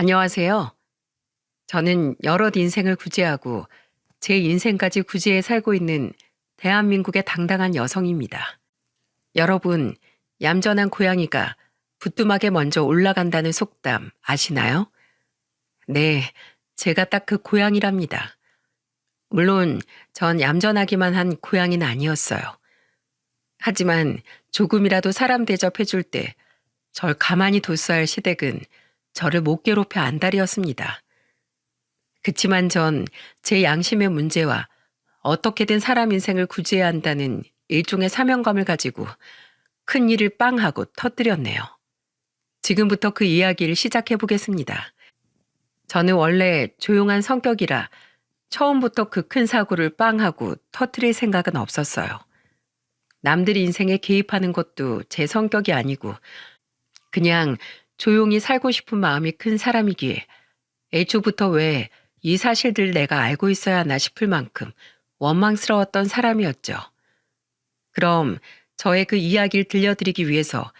안녕하세요. 저는 여럿 인생을 구제하고 제 인생까지 구제해 살고 있는 대한민국의 당당한 여성입니다. 여러분, 얌전한 고양이가 부뚜막에 먼저 올라간다는 속담 아시나요? 네, 제가 딱 그 고양이랍니다. 물론 전 얌전하기만 한 고양이는 아니었어요. 하지만 조금이라도 사람 대접해 줄 때 절 가만히 뒀어야 할 시댁은 저를 못 괴롭혀 안달이었습니다. 그치만 전 제 양심의 문제와 어떻게든 사람 인생을 구제해야 한다는 일종의 사명감을 가지고 큰 일을 빵 하고 터뜨렸네요. 지금부터 그 이야기를 시작해 보겠습니다. 저는 원래 조용한 성격이라 처음부터 그 큰 사고를 빵 하고 터뜨릴 생각은 없었어요. 남들 인생에 개입하는 것도 제 성격이 아니고 그냥 조용히 살고 싶은 마음이 큰 사람이기에 애초부터 왜 이 사실들 내가 알고 있어야 하나 싶을 만큼 원망스러웠던 사람이었죠. 그럼 저의 그 이야기를 들려드리기 위해서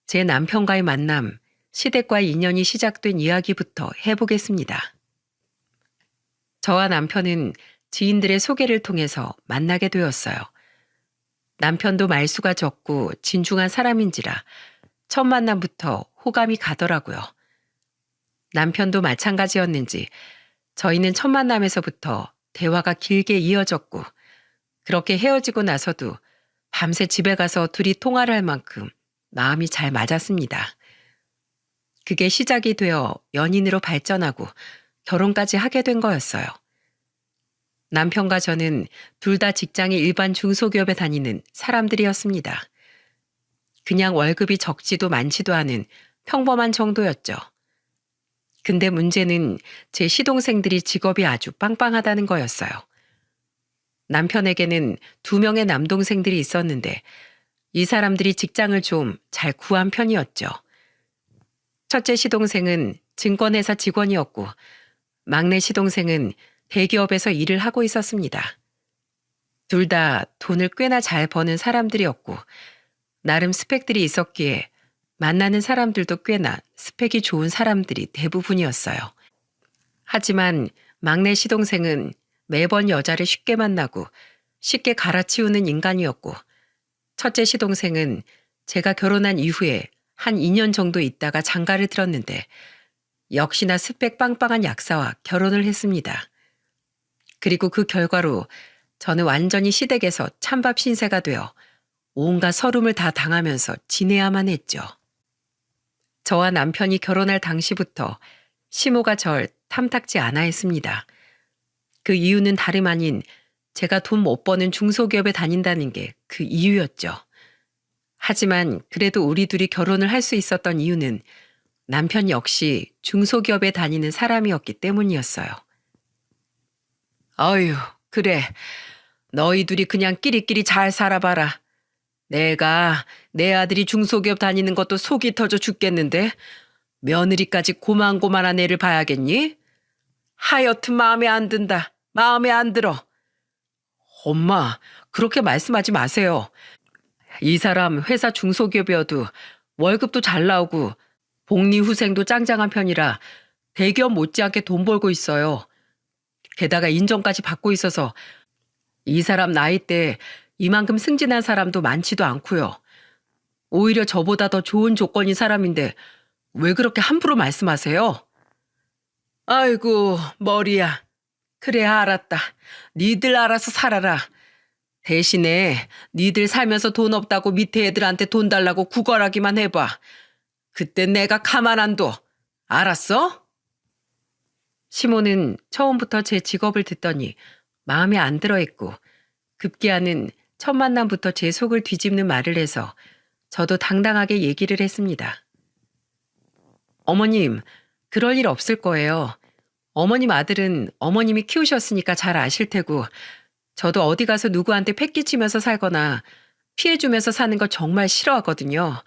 제 남편과의 만남, 시댁과의 인연이 시작된 이야기부터 해보겠습니다. 저와 남편은 지인들의 소개를 통해서 만나게 되었어요. 남편도 말수가 적고 진중한 사람인지라 첫 만남부터 호감이 가더라고요. 남편도 마찬가지였는지 저희는 첫 만남에서부터 대화가 길게 이어졌고 그렇게 헤어지고 나서도 밤새 집에 가서 둘이 통화를 할 만큼 마음이 잘 맞았습니다. 그게 시작이 되어 연인으로 발전하고 결혼까지 하게 된 거였어요. 남편과 저는 둘 다 직장이 일반 중소기업에 다니는 사람들이었습니다. 그냥 월급이 적지도 많지도 않은 평범한 정도였죠. 근데 문제는 제 시동생들이 직업이 아주 빵빵하다는 거였어요. 남편에게는 2명의 남동생들이 있었는데 이 사람들이 직장을 좀 잘 구한 편이었죠. 첫째 시동생은 증권회사 직원이었고 막내 시동생은 대기업에서 일을 하고 있었습니다. 둘 다 돈을 꽤나 잘 버는 사람들이었고 나름 스펙들이 있었기에 만나는 사람들도 꽤나 스펙이 좋은 사람들이 대부분이었어요. 하지만 막내 시동생은 매번 여자를 쉽게 만나고 쉽게 갈아치우는 인간이었고 첫째 시동생은 제가 결혼한 이후에 한 2년 정도 있다가 장가를 들었는데 역시나 스펙 빵빵한 약사와 결혼을 했습니다. 그리고 그 결과로 저는 완전히 시댁에서 찬밥 신세가 되어 온갖 서름을 다 당하면서 지내야만 했죠. 저와 남편이 결혼할 당시부터 시모가 절 탐탁지 않아 했습니다. 그 이유는 다름 아닌 제가 돈 못 버는 중소기업에 다닌다는 게 그 이유였죠. 하지만 그래도 우리 둘이 결혼을 할 수 있었던 이유는 남편 역시 중소기업에 다니는 사람이었기 때문이었어요. 어휴, 그래. 너희 둘이 그냥 끼리끼리 잘 살아봐라. 내가 내 아들이 중소기업 다니는 것도 속이 터져 죽겠는데 며느리까지 고만고만한 애를 봐야겠니? 하여튼 마음에 안 든다. 마음에 안 들어. 엄마, 그렇게 말씀하지 마세요. 이 사람 회사 중소기업이어도 월급도 잘 나오고 복리후생도 짱짱한 편이라 대기업 못지않게 돈 벌고 있어요. 게다가 인정까지 받고 있어서 이 사람 나이 때 이만큼 승진한 사람도 많지도 않고요. 오히려 저보다 더 좋은 조건인 사람인데 왜 그렇게 함부로 말씀하세요? 아이고, 머리야. 그래, 알았다. 니들 알아서 살아라. 대신에 니들 살면서 돈 없다고 밑에 애들한테 돈 달라고 구걸하기만 해봐. 그때 내가 가만 안 둬. 알았어? 시모는 처음부터 제 직업을 듣더니 마음에 안 들어 했고 급기야는 첫 만남부터 제 속을 뒤집는 말을 해서 저도 당당하게 얘기를 했습니다. 어머님, 그럴 일 없을 거예요. 어머님 아들은 어머님이 키우셨으니까 잘 아실 테고 저도 어디 가서 누구한테 패기치면서 살거나 피해주면서 사는 걸 정말 싫어하거든요.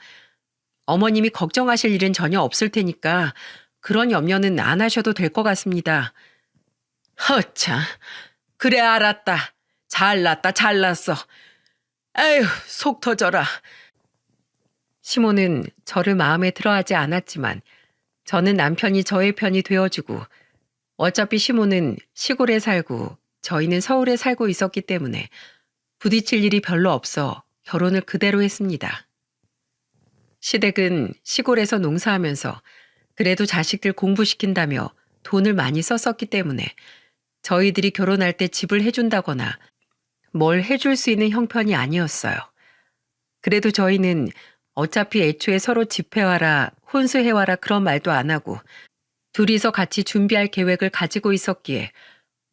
어머님이 걱정하실 일은 전혀 없을 테니까 그런 염려는 안 하셔도 될 것 같습니다. 허참, 그래 알았다. 잘났다 잘났어. 에휴, 속 터져라. 시모는 저를 마음에 들어하지 않았지만 저는 남편이 저의 편이 되어주고 어차피 시모는 시골에 살고 저희는 서울에 살고 있었기 때문에 부딪힐 일이 별로 없어 결혼을 그대로 했습니다. 시댁은 시골에서 농사하면서 그래도 자식들 공부시킨다며 돈을 많이 썼었기 때문에 저희들이 결혼할 때 집을 해준다거나 뭘 해줄 수 있는 형편이 아니었어요. 그래도 저희는 어차피 애초에 서로 집해와라, 혼수해와라 그런 말도 안 하고 둘이서 같이 준비할 계획을 가지고 있었기에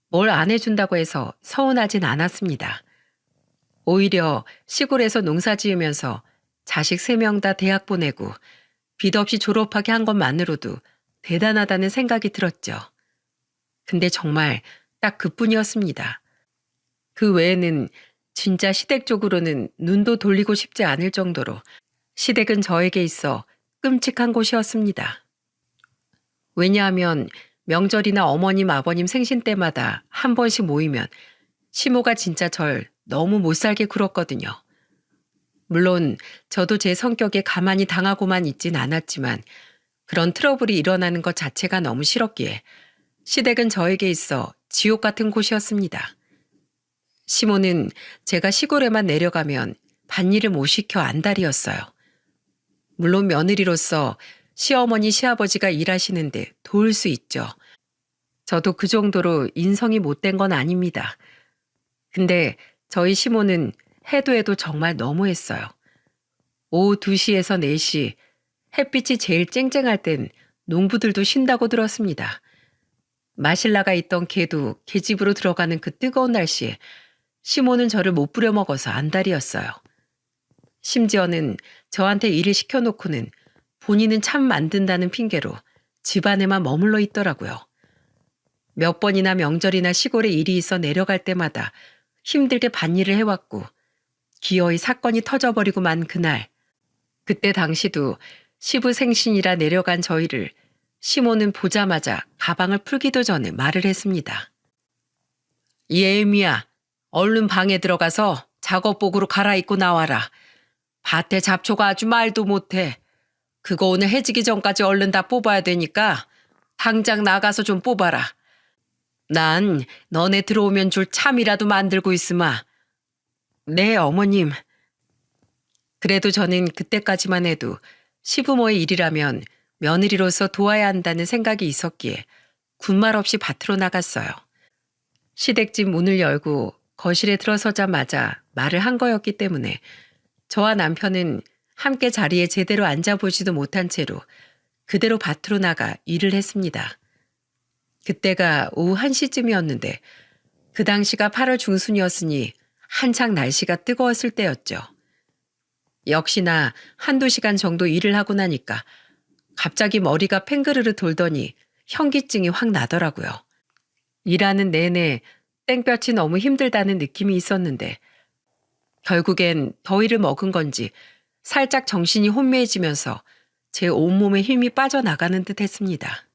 뭘 안 해준다고 해서 서운하진 않았습니다. 오히려 시골에서 농사 지으면서 자식 3명 다 대학 보내고 빚 없이 졸업하게 한 것만으로도 대단하다는 생각이 들었죠. 근데 정말 딱 그뿐이었습니다. 그 외에는 진짜 시댁 쪽으로는 눈도 돌리고 싶지 않을 정도로 시댁은 저에게 있어 끔찍한 곳이었습니다. 왜냐하면 명절이나 어머님, 아버님 생신 때마다 한 번씩 모이면 시모가 진짜 절 너무 못살게 굴었거든요. 물론 저도 제 성격에 가만히 당하고만 있진 않았지만 그런 트러블이 일어나는 것 자체가 너무 싫었기에 시댁은 저에게 있어 지옥 같은 곳이었습니다. 시모는 제가 시골에만 내려가면 밭일을 못 시켜 안달이었어요. 물론 며느리로서 시어머니, 시아버지가 일하시는데 도울 수 있죠. 저도 그 정도로 인성이 못된 건 아닙니다. 근데 저희 시모는 해도 해도 정말 너무했어요. 오후 2시에서 4시 햇빛이 제일 쨍쨍할 땐 농부들도 쉰다고 들었습니다. 마실 나가 있던 개도 개집으로 들어가는 그 뜨거운 날씨에 시모는 저를 못 부려먹어서 안달이었어요. 심지어는 저한테 일을 시켜놓고는 본인은 참 만든다는 핑계로 집안에만 머물러 있더라고요. 몇 번이나 명절이나 시골에 일이 있어 내려갈 때마다 힘들게 밭일을 해왔고 기어이 사건이 터져버리고 만 그날 그때 당시도 시부생신이라 내려간 저희를 시모는 보자마자 가방을 풀기도 전에 말을 했습니다. 예미야, 얼른 방에 들어가서 작업복으로 갈아입고 나와라. 밭에 잡초가 아주 말도 못해. 그거 오늘 해지기 전까지 얼른 다 뽑아야 되니까 당장 나가서 좀 뽑아라. 난 너네 들어오면 줄 참이라도 만들고 있으마. 네, 어머님. 그래도 저는 그때까지만 해도 시부모의 일이라면 며느리로서 도와야 한다는 생각이 있었기에 군말 없이 밭으로 나갔어요. 시댁집 문을 열고 거실에 들어서자마자 말을 한 거였기 때문에 저와 남편은 함께 자리에 제대로 앉아보지도 못한 채로 그대로 밭으로 나가 일을 했습니다. 그때가 오후 1시쯤이었는데 그 당시가 8월 중순이었으니 한창 날씨가 뜨거웠을 때였죠. 역시나 1~2시간 정도 일을 하고 나니까 갑자기 머리가 팽그르르 돌더니 현기증이 확 나더라고요. 일하는 내내 땡볕이 너무 힘들다는 느낌이 있었는데 결국엔 더위를 먹은 건지 살짝 정신이 혼미해지면서 제 온몸에 힘이 빠져나가는 듯 했습니다.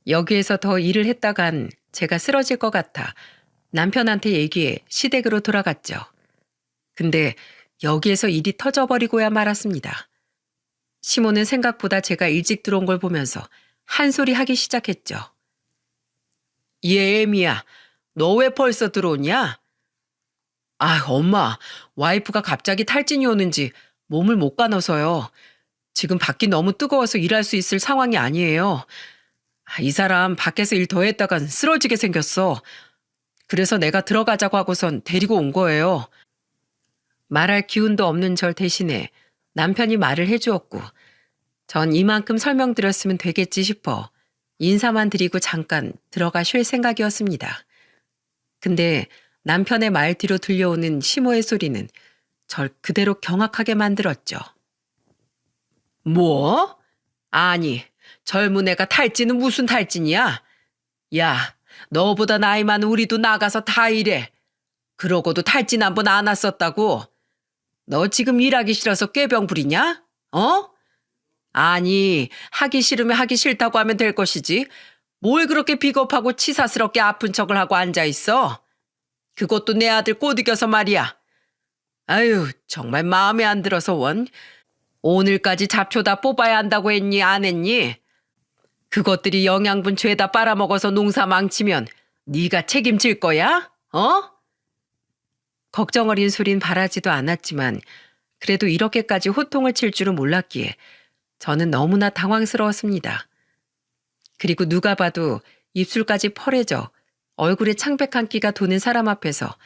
여기에서 더 일을 했다간 제가 쓰러질 것 같아 남편한테 얘기해 시댁으로 돌아갔죠. 근데 여기에서 일이 터져버리고야 말았습니다. 시모는 생각보다 제가 일찍 들어온 걸 보면서 한 소리 하기 시작했죠. 예미야, 너 왜 벌써 들어오냐? 아, 엄마, 와이프가 갑자기 탈진이 오는지 몸을 못 가눠서요. 지금 밖이 너무 뜨거워서 일할 수 있을 상황이 아니에요. 이 사람 밖에서 일 더 했다간 쓰러지게 생겼어. 그래서 내가 들어가자고 하고선 데리고 온 거예요. 말할 기운도 없는 절 대신에 남편이 말을 해주었고 전 이만큼 설명드렸으면 되겠지 싶어 인사만 드리고 잠깐 들어가 쉴 생각이었습니다. 근데 남편의 말 뒤로 들려오는 시모의 소리는 절 그대로 경악하게 만들었죠. 뭐? 아니, 젊은 애가 탈진은 무슨 탈진이야? 야, 너보다 나이 많은 우리도 나가서 다 일해. 그러고도 탈진 한 번 안 왔었다고? 너 지금 일하기 싫어서 꾀병 부리냐? 어? 아니, 하기 싫으면 하기 싫다고 하면 될 것이지. 뭘 그렇게 비겁하고 치사스럽게 아픈 척을 하고 앉아있어? 그것도 내 아들 꼬드겨서 말이야. 아유, 정말 마음에 안 들어서 원. 오늘까지 잡초 다 뽑아야 한다고 했니, 안 했니? 그것들이 영양분 죄다 빨아먹어서 농사 망치면 네가 책임질 거야? 어? 걱정 어린 소린 바라지도 않았지만 그래도 이렇게까지 호통을 칠 줄은 몰랐기에 저는 너무나 당황스러웠습니다. 그리고 누가 봐도 입술까지 펄해져 얼굴에 창백한 끼가 도는 사람 앞에서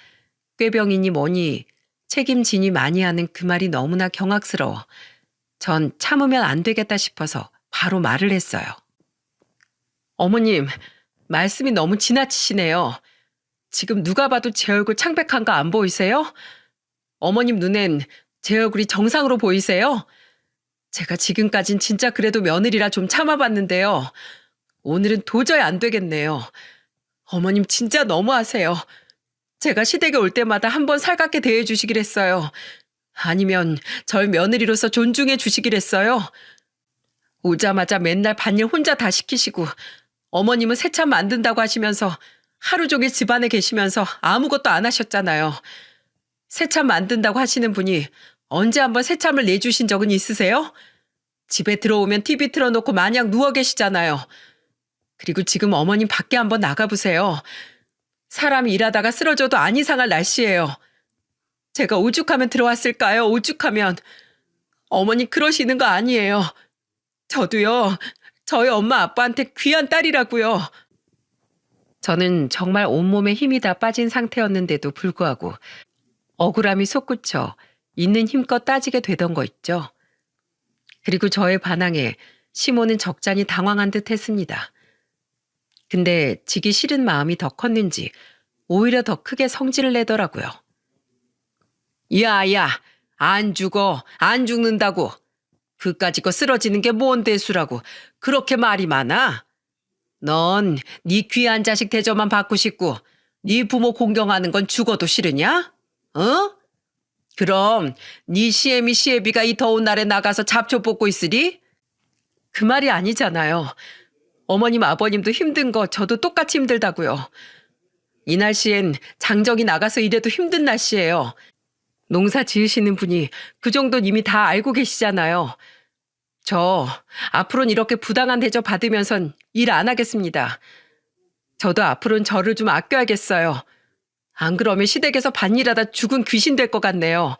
꾀병이니 뭐니 책임지니 많이 하는 그 말이 너무나 경악스러워 전 참으면 안 되겠다 싶어서 바로 말을 했어요. 어머님, 말씀이 너무 지나치시네요. 지금 누가 봐도 제 얼굴 창백한 거 안 보이세요? 어머님 눈엔 제 얼굴이 정상으로 보이세요? 제가 지금까진 진짜 그래도 며느리라 좀 참아봤는데요. 오늘은 도저히 안 되겠네요. 어머님 진짜 너무하세요. 제가 시댁에 올 때마다 한번 살갑게 대해주시길 했어요. 아니면 절 며느리로서 존중해 주시길 했어요. 오자마자 맨날 밭일 혼자 다 시키시고 어머님은 새참 만든다고 하시면서 하루 종일 집안에 계시면서 아무것도 안 하셨잖아요. 새참 만든다고 하시는 분이 언제 한번 새참을 내주신 적은 있으세요? 집에 들어오면 TV 틀어놓고 마냥 누워 계시잖아요. 그리고 지금 어머님 밖에 한번 나가보세요. 사람이 일하다가 쓰러져도 안 이상할 날씨예요. 제가 오죽하면 들어왔을까요? 오죽하면. 어머니 그러시는 거 아니에요. 저도요. 저희 엄마 아빠한테 귀한 딸이라고요. 저는 정말 온몸에 힘이 다 빠진 상태였는데도 불구하고 억울함이 솟구쳐 있는 힘껏 따지게 되던 거 있죠. 그리고 저의 반항에 시모는 적잖이 당황한 듯 했습니다. 근데 지기 싫은 마음이 더 컸는지 오히려 더 크게 성질을 내더라고요. 야야, 안 죽어, 안 죽는다고. 그까짓 거 쓰러지는 게 뭔 대수라고 그렇게 말이 많아? 넌 네 귀한 자식 대접만 받고 싶고 네 부모 공경하는 건 죽어도 싫으냐? 어? 그럼 네 시애미 시애비가 이 더운 날에 나가서 잡초 뽑고 있으리? 그 말이 아니잖아요. 어머님 아버님도 힘든 거 저도 똑같이 힘들다고요. 이 날씨엔 장정이 나가서 일해도 힘든 날씨예요. 농사 지으시는 분이 그 정도는 이미 다 알고 계시잖아요. 저 앞으로는 이렇게 부당한 대접 받으면선 일 안 하겠습니다. 저도 앞으로는 저를 좀 아껴야겠어요. 안 그러면 시댁에서 밭일하다 죽은 귀신 될 것 같네요.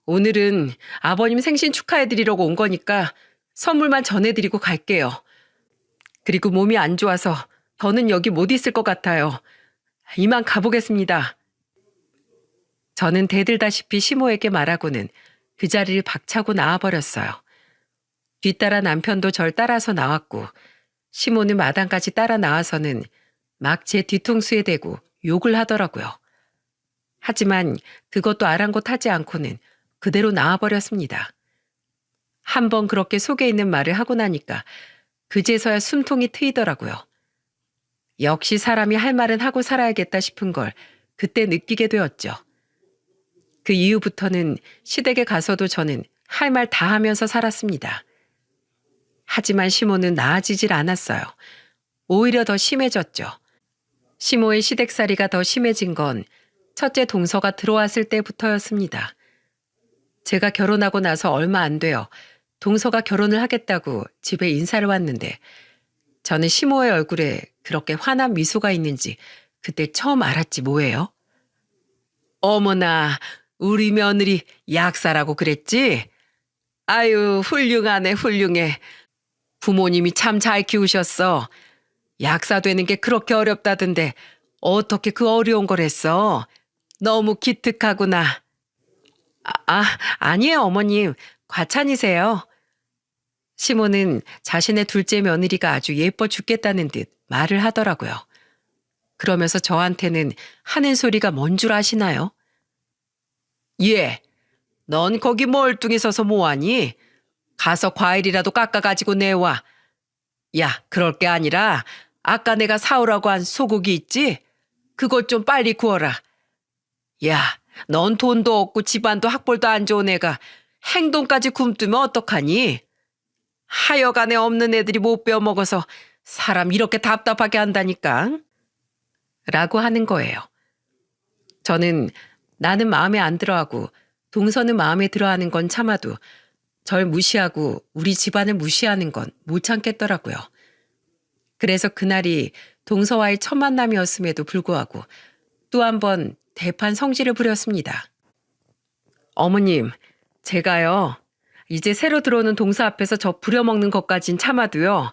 오늘은 아버님 생신 축하해드리려고 온 거니까 선물만 전해드리고 갈게요. 그리고 몸이 안 좋아서 더는 여기 못 있을 것 같아요. 이만 가보겠습니다. 저는 대들다시피 시모에게 말하고는 그 자리를 박차고 나와버렸어요. 뒤따라 남편도 절 따라서 나왔고 시모는 마당까지 따라 나와서는 막 제 뒤통수에 대고 욕을 하더라고요. 하지만 그것도 아랑곳하지 않고는 그대로 나와버렸습니다. 한번 그렇게 속에 있는 말을 하고 나니까 그제서야 숨통이 트이더라고요. 역시 사람이 할 말은 하고 살아야겠다 싶은 걸 그때 느끼게 되었죠. 그 이후부터는 시댁에 가서도 저는 할 말 다 하면서 살았습니다. 하지만 시모는 나아지질 않았어요. 오히려 더 심해졌죠. 시모의 시댁살이가 더 심해진 건 첫째 동서가 들어왔을 때부터였습니다. 제가 결혼하고 나서 얼마 안 되어 동서가 결혼을 하겠다고 집에 인사를 왔는데 저는 시모의 얼굴에 그렇게 환한 미소가 있는지 그때 처음 알았지 뭐예요. 어머나, 우리 며느리 약사라고 그랬지? 아유, 훌륭하네, 훌륭해. 부모님이 참 잘 키우셨어. 약사 되는 게 그렇게 어렵다던데 어떻게 그 어려운 걸 했어? 너무 기특하구나. 아니에요, 어머님. 과찬이세요. 시모는 자신의 둘째 며느리가 아주 예뻐 죽겠다는 듯 말을 하더라고요. 그러면서 저한테는 하는 소리가 뭔 줄 아시나요? 예, 넌 거기 멀뚱히 서서 뭐하니? 가서 과일이라도 깎아가지고 내와. 야, 그럴 게 아니라 아까 내가 사오라고 한 소고기 있지? 그것 좀 빨리 구워라. 야, 넌 돈도 없고 집안도 학벌도 안 좋은 애가 행동까지 굼뜨면 어떡하니? 하여간에 없는 애들이 못 빼어먹어서 사람 이렇게 답답하게 한다니까. 라고 하는 거예요. 저는 나는 마음에 안 들어하고 동서는 마음에 들어하는 건 참아도 절 무시하고 우리 집안을 무시하는 건 못 참겠더라고요. 그래서 그날이 동서와의 첫 만남이었음에도 불구하고 또 한 번 대판 성질을 부렸습니다. 어머님, 제가요. 이제 새로 들어오는 동서 앞에서 저 부려먹는 것까진 참아도요.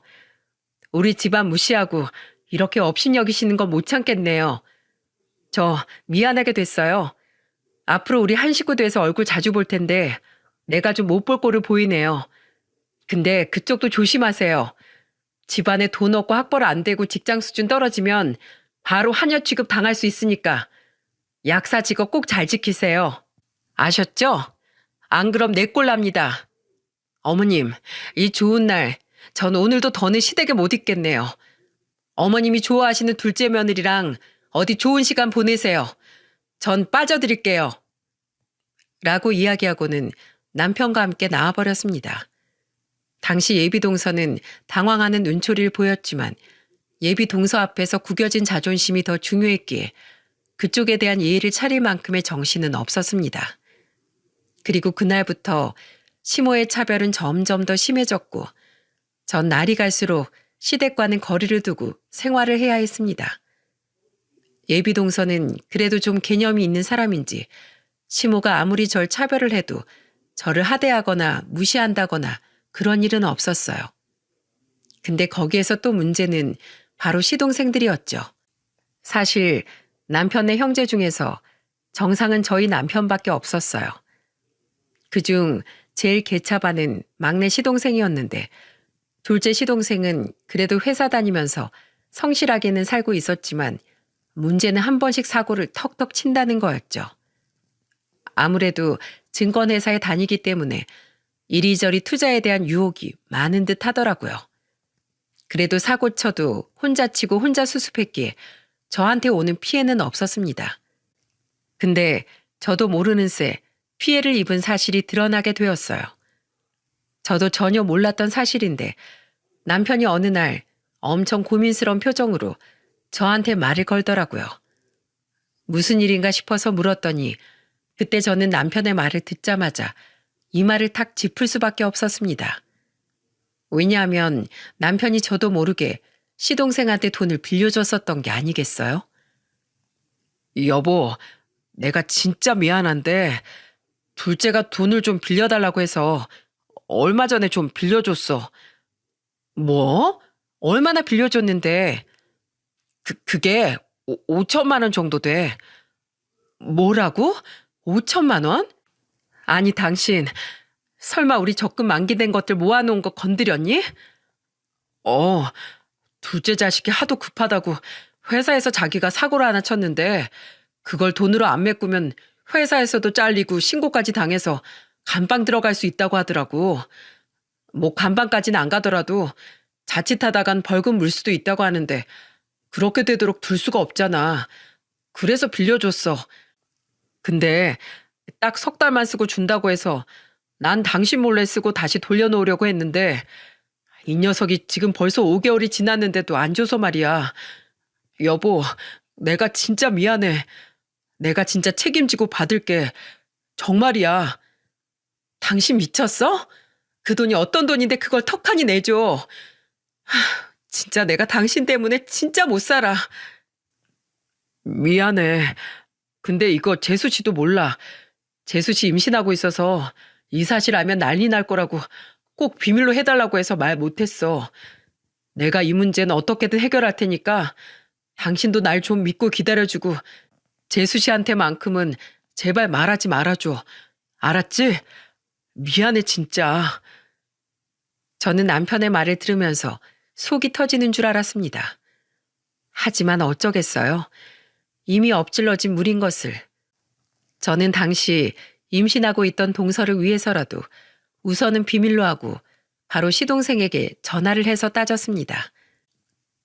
우리 집안 무시하고 이렇게 업신여기시는 건 못 참겠네요. 저 미안하게 됐어요. 앞으로 우리 한 식구 돼서 얼굴 자주 볼 텐데 내가 좀 못 볼 꼴을 보이네요. 근데 그쪽도 조심하세요. 집안에 돈 없고 학벌 안 되고 직장 수준 떨어지면 바로 하녀 취급 당할 수 있으니까 약사 직업 꼭 잘 지키세요. 아셨죠? 안 그럼 내 꼴 납니다. 어머님, 이 좋은 날, 전 오늘도 더는 시댁에 못 있겠네요. 어머님이 좋아하시는 둘째 며느리랑 어디 좋은 시간 보내세요. 전 빠져드릴게요. 라고 이야기하고는 남편과 함께 나와버렸습니다. 당시 예비동서는 당황하는 눈초리를 보였지만 예비동서 앞에서 구겨진 자존심이 더 중요했기에 그쪽에 대한 예의를 차릴 만큼의 정신은 없었습니다. 그리고 그날부터 시모의 차별은 점점 더 심해졌고 전 날이 갈수록 시댁과는 거리를 두고 생활을 해야 했습니다. 예비동서는 그래도 좀 개념이 있는 사람인지 시모가 아무리 절 차별을 해도 저를 하대하거나 무시한다거나 그런 일은 없었어요. 근데 거기에서 또 문제는 바로 시동생들이었죠. 사실 남편의 형제 중에서 정상은 저희 남편밖에 없었어요. 그중 제일 개차반은 막내 시동생이었는데 둘째 시동생은 그래도 회사 다니면서 성실하게는 살고 있었지만 문제는 한 번씩 사고를 턱턱 친다는 거였죠. 아무래도 증권회사에 다니기 때문에 이리저리 투자에 대한 유혹이 많은 듯 하더라고요. 그래도 사고 쳐도 혼자 치고 혼자 수습했기에 저한테 오는 피해는 없었습니다. 근데 저도 모르는 새 피해를 입은 사실이 드러나게 되었어요. 저도 전혀 몰랐던 사실인데 남편이 어느 날 엄청 고민스러운 표정으로 저한테 말을 걸더라고요. 무슨 일인가 싶어서 물었더니 그때 저는 남편의 말을 듣자마자 이 말을 탁 짚을 수밖에 없었습니다. 왜냐하면 남편이 저도 모르게 시동생한테 돈을 빌려줬었던 게 아니겠어요? 여보, 내가 진짜 미안한데 둘째가 돈을 좀 빌려달라고 해서 얼마 전에 좀 빌려줬어. 뭐? 얼마나 빌려줬는데? 그게 5천만 원 정도 돼. 뭐라고? 5천만 원? 아니 당신 설마 우리 적금 만기된 것들 모아놓은 거 건드렸니? 둘째 자식이 하도 급하다고 회사에서 자기가 사고를 하나 쳤는데 그걸 돈으로 안 메꾸면 회사에서도 잘리고 신고까지 당해서 감방 들어갈 수 있다고 하더라고. 뭐 감방까지는 안 가더라도 자칫하다간 벌금 물 수도 있다고 하는데 그렇게 되도록 둘 수가 없잖아. 그래서 빌려줬어. 근데 딱 석 달만 쓰고 준다고 해서 난 당신 몰래 쓰고 다시 돌려놓으려고 했는데 이 녀석이 지금 벌써 5개월이 지났는데도 안 줘서 말이야. 여보, 내가 진짜 미안해. 내가 진짜 책임지고 받을게. 정말이야. 당신 미쳤어? 그 돈이 어떤 돈인데 그걸 턱하니 내줘. 진짜 내가 당신 때문에 진짜 못 살아. 미안해. 근데 이거 재수 씨도 몰라. 재수 씨 임신하고 있어서 이 사실 알면 난리 날 거라고 꼭 비밀로 해달라고 해서 말 못했어. 내가 이 문제는 어떻게든 해결할 테니까 당신도 날 좀 믿고 기다려주고 재수 씨한테만큼은 제발 말하지 말아줘. 알았지? 미안해 진짜. 저는 남편의 말을 들으면서 속이 터지는 줄 알았습니다. 하지만 어쩌겠어요. 이미 엎질러진 물인 것을. 저는 당시 임신하고 있던 동서를 위해서라도 우선은 비밀로 하고 바로 시동생에게 전화를 해서 따졌습니다.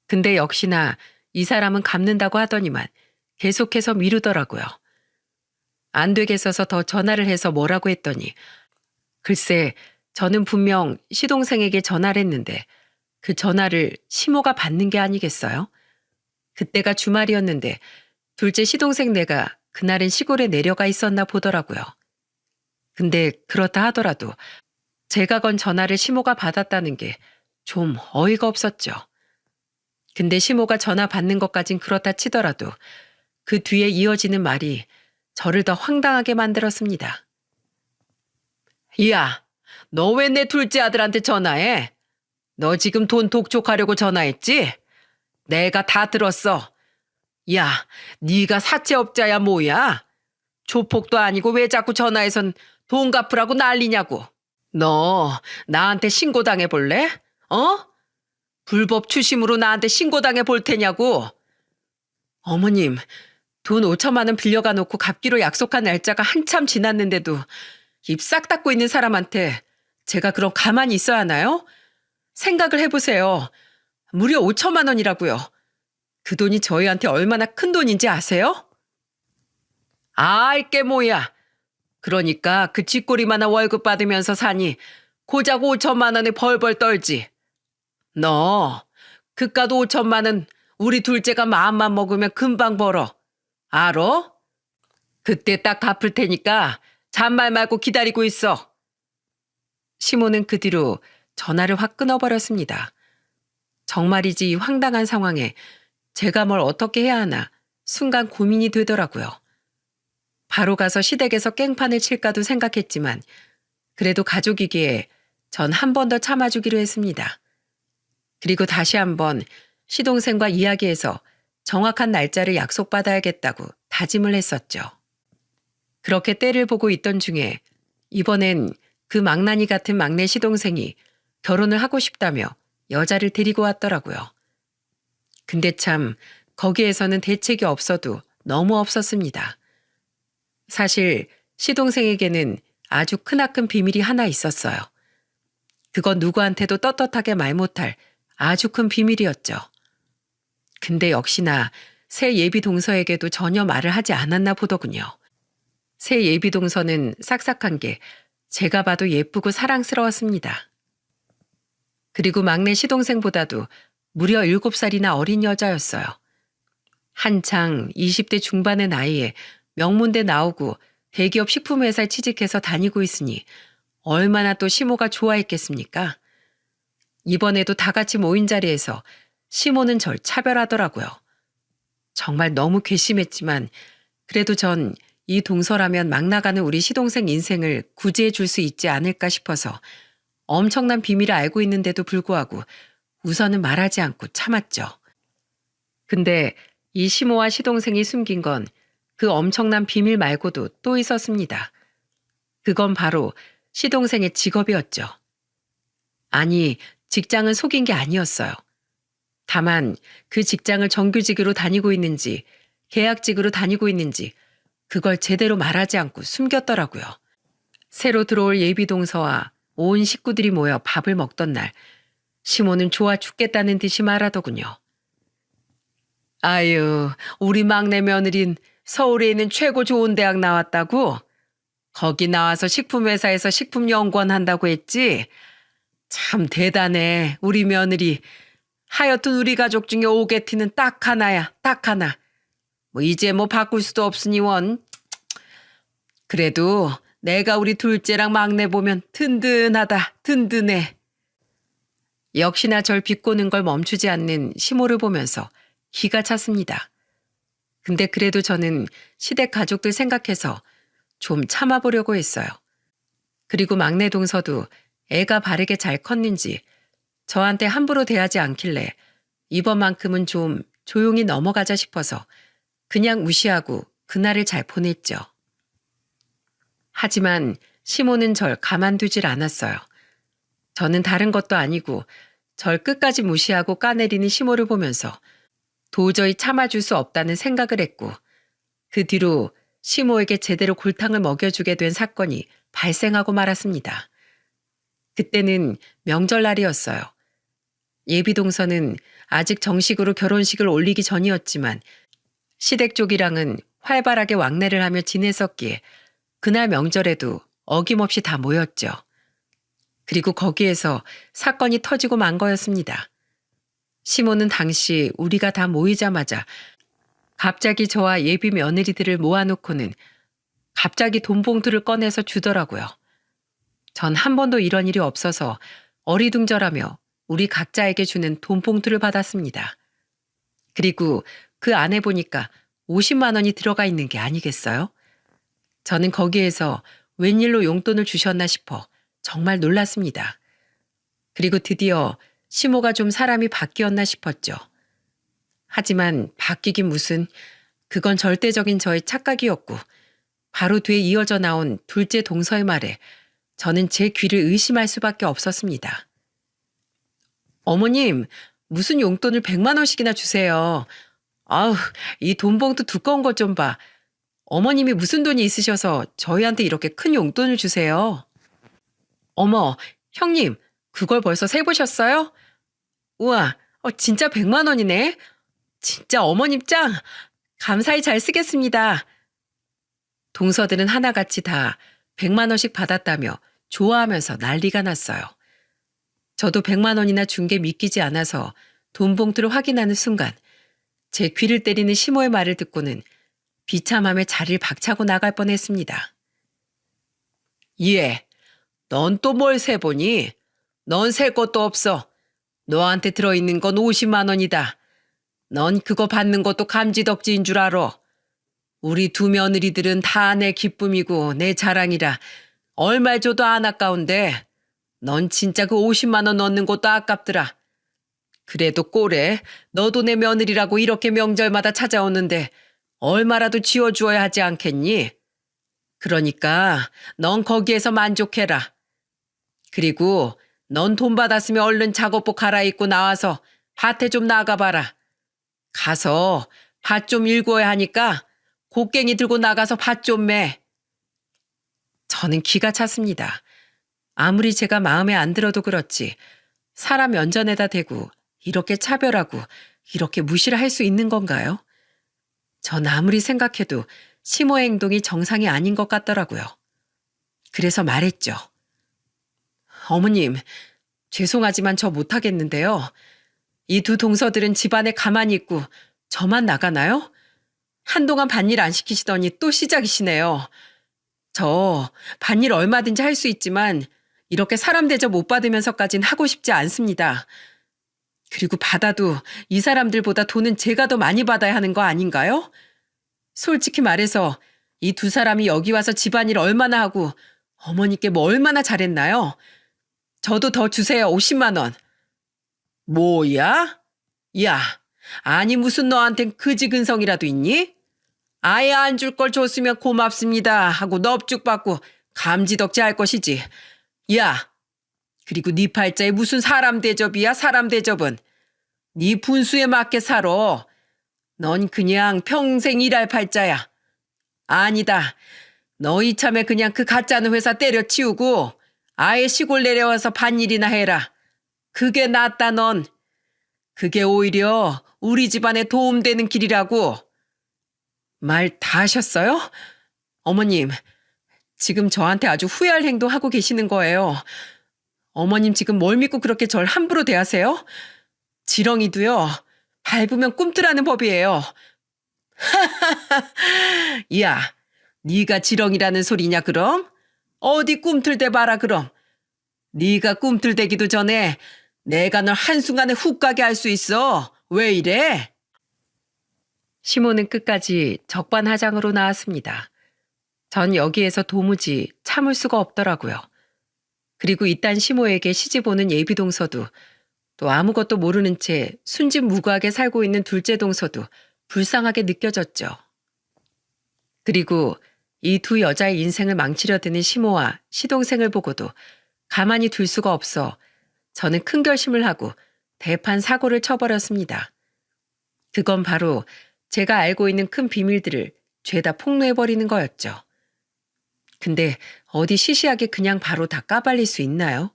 근데 역시나 이 사람은 갚는다고 하더니만 계속해서 미루더라고요. 안 되겠어서 더 전화를 해서 뭐라고 했더니 글쎄 저는 분명 시동생에게 전화를 했는데 그 전화를 시모가 받는 게 아니겠어요? 그때가 주말이었는데 둘째 시동생 내가 그날은 시골에 내려가 있었나 보더라고요. 근데 그렇다 하더라도 제가 건 전화를 시모가 받았다는 게 좀 어이가 없었죠. 근데 시모가 전화 받는 것까진 그렇다 치더라도 그 뒤에 이어지는 말이 저를 더 황당하게 만들었습니다. 야, 너 왜 내 둘째 아들한테 전화해? 너 지금 돈 독촉하려고 전화했지? 내가 다 들었어. 야, 네가 사채업자야 뭐야? 조폭도 아니고 왜 자꾸 전화해선 돈 갚으라고 난리냐고. 너 나한테 신고당해 볼래? 어? 불법 추심으로 나한테 신고당해 볼 테냐고. 어머님, 돈 5천만 원 빌려가 놓고 갚기로 약속한 날짜가 한참 지났는데도 입 싹 닫고 있는 사람한테 제가 그럼 가만히 있어야 하나요? 생각을 해보세요. 무려 5천만 원이라고요. 그 돈이 저희한테 얼마나 큰 돈인지 아세요? 이게 뭐야. 그러니까 그 쥐꼬리만한 월급 받으면서 사니 고작 5천만 원에 벌벌 떨지. 너 그깟 5천만 원 우리 둘째가 마음만 먹으면 금방 벌어. 알어? 그때 딱 갚을 테니까 잔말 말고 기다리고 있어. 시모는 그 뒤로 전화를 확 끊어버렸습니다. 정말이지 이 황당한 상황에 제가 뭘 어떻게 해야 하나 순간 고민이 되더라고요. 바로 가서 시댁에서 깽판을 칠까도 생각했지만 그래도 가족이기에 전 한 번 더 참아주기로 했습니다. 그리고 다시 한번 시동생과 이야기해서 정확한 날짜를 약속받아야겠다고 다짐을 했었죠. 그렇게 때를 보고 있던 중에 이번엔 그 망나니 같은 막내 시동생이 결혼을 하고 싶다며 여자를 데리고 왔더라고요. 근데 참 거기에서는 대책이 없어도 너무 없었습니다. 사실 시동생에게는 아주 크나큰 비밀이 하나 있었어요. 그건 누구한테도 떳떳하게 말 못할 아주 큰 비밀이었죠. 근데 역시나 새 예비 동서에게도 전혀 말을 하지 않았나 보더군요. 새 예비 동서는 싹싹한 게 제가 봐도 예쁘고 사랑스러웠습니다. 그리고 막내 시동생보다도 무려 7살이나 어린 여자였어요. 한창 20대 중반의 나이에 명문대 나오고 대기업 식품회사에 취직해서 다니고 있으니 얼마나 또 시모가 좋아했겠습니까? 이번에도 다 같이 모인 자리에서 시모는 절 차별하더라고요. 정말 너무 괘씸했지만 그래도 전 이 동서라면 막 나가는 우리 시동생 인생을 구제해 줄 수 있지 않을까 싶어서 엄청난 비밀을 알고 있는데도 불구하고 우선은 말하지 않고 참았죠. 근데 이 시모와 시동생이 숨긴 건 그 엄청난 비밀 말고도 또 있었습니다. 그건 바로 시동생의 직업이었죠. 아니, 직장은 속인 게 아니었어요. 다만 그 직장을 정규직으로 다니고 있는지 계약직으로 다니고 있는지 그걸 제대로 말하지 않고 숨겼더라고요. 새로 들어올 예비동서와 온 식구들이 모여 밥을 먹던 날 시모는 좋아 죽겠다는 듯이 말하더군요. 아유, 우리 막내 며느린 서울에 있는 최고 좋은 대학 나왔다고? 거기 나와서 식품회사에서 식품연구원 한다고 했지? 참 대단해, 우리 며느리. 하여튼 우리 가족 중에 오게티는 딱 하나야, 딱 하나. 이제 바꿀 수도 없으니 원. 그래도 내가 우리 둘째랑 막내 보면 든든하다, 든든해. 역시나 절 비꼬는 걸 멈추지 않는 시모를 보면서 기가 찼습니다. 근데 그래도 저는 시댁 가족들 생각해서 좀 참아보려고 했어요. 그리고 막내 동서도 애가 바르게 잘 컸는지 저한테 함부로 대하지 않길래 이번만큼은 좀 조용히 넘어가자 싶어서 그냥 무시하고 그날을 잘 보냈죠. 하지만 시모는 절 가만두질 않았어요. 저는 다른 것도 아니고 절 끝까지 무시하고 까내리는 시모를 보면서 도저히 참아줄 수 없다는 생각을 했고 그 뒤로 시모에게 제대로 골탕을 먹여주게 된 사건이 발생하고 말았습니다. 그때는 명절날이었어요. 예비동서는 아직 정식으로 결혼식을 올리기 전이었지만 시댁 쪽이랑은 활발하게 왕래를 하며 지냈었기에 그날 명절에도 어김없이 다 모였죠. 그리고 거기에서 사건이 터지고 만 거였습니다. 시모는 당시 우리가 다 모이자마자 갑자기 저와 예비 며느리들을 모아놓고는 갑자기 돈 봉투를 꺼내서 주더라고요. 전 한 번도 이런 일이 없어서 어리둥절하며 우리 각자에게 주는 돈 봉투를 받았습니다. 그리고 그 안에 보니까 50만 원이 들어가 있는 게 아니겠어요? 저는 거기에서 웬일로 용돈을 주셨나 싶어 정말 놀랐습니다. 그리고 드디어 시모가 좀 사람이 바뀌었나 싶었죠. 하지만 바뀌긴 무슨, 그건 절대적인 저의 착각이었고 바로 뒤에 이어져 나온 둘째 동서의 말에 저는 제 귀를 의심할 수밖에 없었습니다. 어머님, 무슨 용돈을 100만 원씩이나 주세요. 아우, 이 돈봉투 두꺼운 것 좀 봐. 어머님이 무슨 돈이 있으셔서 저희한테 이렇게 큰 용돈을 주세요. 어머, 형님, 그걸 벌써 세보셨어요? 우와, 진짜 100만 원이네. 진짜 어머님 짱! 감사히 잘 쓰겠습니다. 동서들은 하나같이 다 100만 원씩 받았다며 좋아하면서 난리가 났어요. 저도 100만 원이나 준 게 믿기지 않아서 돈 봉투를 확인하는 순간 제 귀를 때리는 시모의 말을 듣고는 비참함에 자리를 박차고 나갈 뻔했습니다. 예, 넌 또 뭘 세보니? 넌 셀 것도 없어. 너한테 들어있는 건 50만 원이다. 넌 그거 받는 것도 감지덕지인 줄 알아. 우리 두 며느리들은 다 내 기쁨이고 내 자랑이라 얼마 줘도 안 아까운데 넌 진짜 그 50만 원 넣는 것도 아깝더라. 그래도 꼴에 너도 내 며느리라고 이렇게 명절마다 찾아오는데 얼마라도 지어주어야 하지 않겠니? 그러니까 넌 거기에서 만족해라. 그리고 넌 돈 받았으면 얼른 작업복 갈아입고 나와서 밭에 좀 나가봐라. 가서 밭 좀 일구어야 하니까 곡괭이 들고 나가서 밭 좀 매. 저는 기가 찼습니다. 아무리 제가 마음에 안 들어도 그렇지 사람 면전에다 대고 이렇게 차별하고 이렇게 무시를 할 수 있는 건가요? 전 아무리 생각해도 시모의 행동이 정상이 아닌 것 같더라고요. 그래서 말했죠. 어머님, 죄송하지만 저 못하겠는데요. 이 두 동서들은 집안에 가만히 있고 저만 나가나요? 한동안 밭일 안 시키시더니 또 시작이시네요. 저 밭일 얼마든지 할 수 있지만 이렇게 사람 대접 못 받으면서까진 하고 싶지 않습니다. 그리고 받아도 이 사람들보다 돈은 제가 더 많이 받아야 하는 거 아닌가요? 솔직히 말해서 이 두 사람이 여기 와서 집안일 얼마나 하고 어머니께 뭐 얼마나 잘했나요? 저도 더 주세요. 50만 원. 뭐야? 야, 아니 무슨 너한텐 그지근성이라도 있니? 아예 안 줄 걸 줬으면 고맙습니다 하고 넙죽 받고 감지덕지 할 것이지. 야, 그리고 네 팔자에 무슨 사람 대접이야, 사람 대접은. 네 분수에 맞게 살아. 넌 그냥 평생 일할 팔자야. 아니다. 너 이참에 그냥 그 가짜는 회사 때려치우고 아예 시골 내려와서 밭일이나 해라. 그게 낫다 넌. 그게 오히려 우리 집안에 도움되는 길이라고. 말 다 하셨어요? 어머님, 지금 저한테 아주 후회할 행동하고 계시는 거예요. 어머님 지금 뭘 믿고 그렇게 절 함부로 대하세요? 지렁이도요, 밟으면 꿈틀하는 법이에요. 야, 네가 지렁이라는 소리냐 그럼? 어디 꿈틀대 봐라 그럼. 네가 꿈틀대기도 전에 내가 널 한순간에 훅 가게 할 수 있어. 왜 이래? 시모는 끝까지 적반하장으로 나왔습니다. 전 여기에서 도무지 참을 수가 없더라고요. 그리고 이딴 시모에게 시집 오는 예비 동서도 또 아무것도 모르는 채 순진무구하게 살고 있는 둘째 동서도 불쌍하게 느껴졌죠. 그리고 이 두 여자의 인생을 망치려 드는 시모와 시동생을 보고도 가만히 둘 수가 없어 저는 큰 결심을 하고 대판 사고를 쳐버렸습니다. 그건 바로 제가 알고 있는 큰 비밀들을 죄다 폭로해버리는 거였죠. 근데 어디 시시하게 그냥 바로 다 까발릴 수 있나요?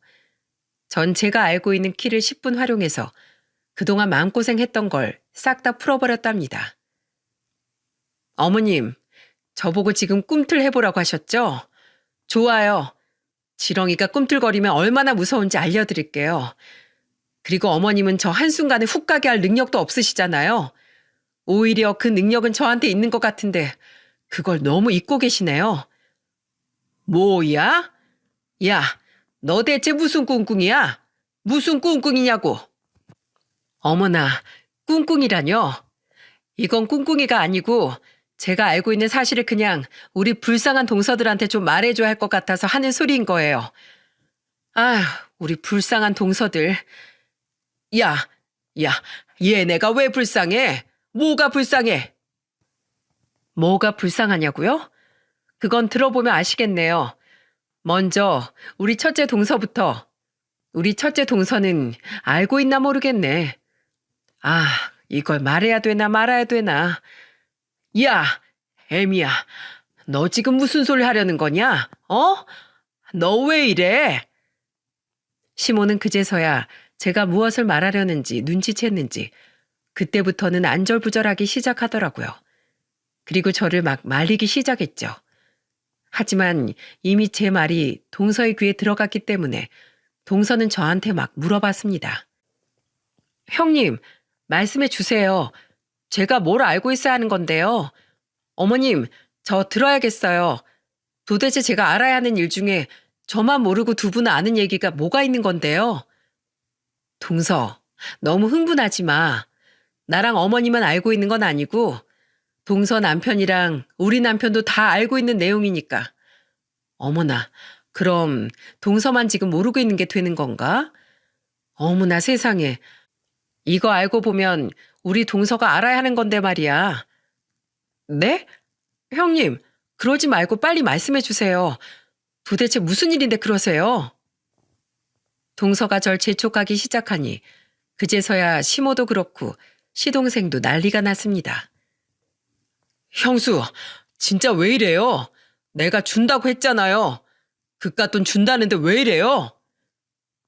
전 제가 알고 있는 키를 10분 활용해서 그동안 마음고생했던 걸 싹 다 풀어버렸답니다. 어머님, 저보고 지금 꿈틀 해보라고 하셨죠? 좋아요. 지렁이가 꿈틀거리면 얼마나 무서운지 알려드릴게요. 그리고 어머님은 저 한순간에 훅 가게 할 능력도 없으시잖아요. 오히려 그 능력은 저한테 있는 것 같은데 그걸 너무 잊고 계시네요. 뭐야? 야, 너 대체 무슨 꿍꿍이야? 무슨 꿍꿍이냐고. 어머나, 꿍꿍이라뇨? 이건 꿍꿍이가 아니고 제가 알고 있는 사실을 그냥 우리 불쌍한 동서들한테 좀 말해줘야 할 것 같아서 하는 소리인 거예요. 아휴, 우리 불쌍한 동서들. 야, 야, 얘네가 왜 불쌍해? 뭐가 불쌍해? 뭐가 불쌍하냐고요? 그건 들어보면 아시겠네요. 먼저 우리 첫째 동서부터. 우리 첫째 동서는 알고 있나 모르겠네. 아, 이걸 말해야 되나 말아야 되나. 야, 애미야, 너 지금 무슨 소리 하려는 거냐? 어? 너 왜 이래? 시모는 그제서야 제가 무엇을 말하려는지 눈치챘는지 그때부터는 안절부절하기 시작하더라고요. 그리고 저를 막 말리기 시작했죠. 하지만 이미 제 말이 동서의 귀에 들어갔기 때문에 동서는 저한테 막 물어봤습니다. 형님, 말씀해 주세요. 제가 뭘 알고 있어야 하는 건데요. 어머님, 저 들어야겠어요. 도대체 제가 알아야 하는 일 중에 저만 모르고 두 분은 아는 얘기가 뭐가 있는 건데요. 동서, 너무 흥분하지 마. 나랑 어머니만 알고 있는 건 아니고 동서 남편이랑 우리 남편도 다 알고 있는 내용이니까. 어머나, 그럼 동서만 지금 모르고 있는 게 되는 건가? 어머나 세상에. 이거 알고 보면 우리 동서가 알아야 하는 건데 말이야. 네? 형님, 그러지 말고 빨리 말씀해 주세요. 도대체 무슨 일인데 그러세요? 동서가 절 재촉하기 시작하니 그제서야 시모도 그렇고 시동생도 난리가 났습니다. 형수, 진짜 왜 이래요? 내가 준다고 했잖아요. 그깟 돈 준다는데 왜 이래요?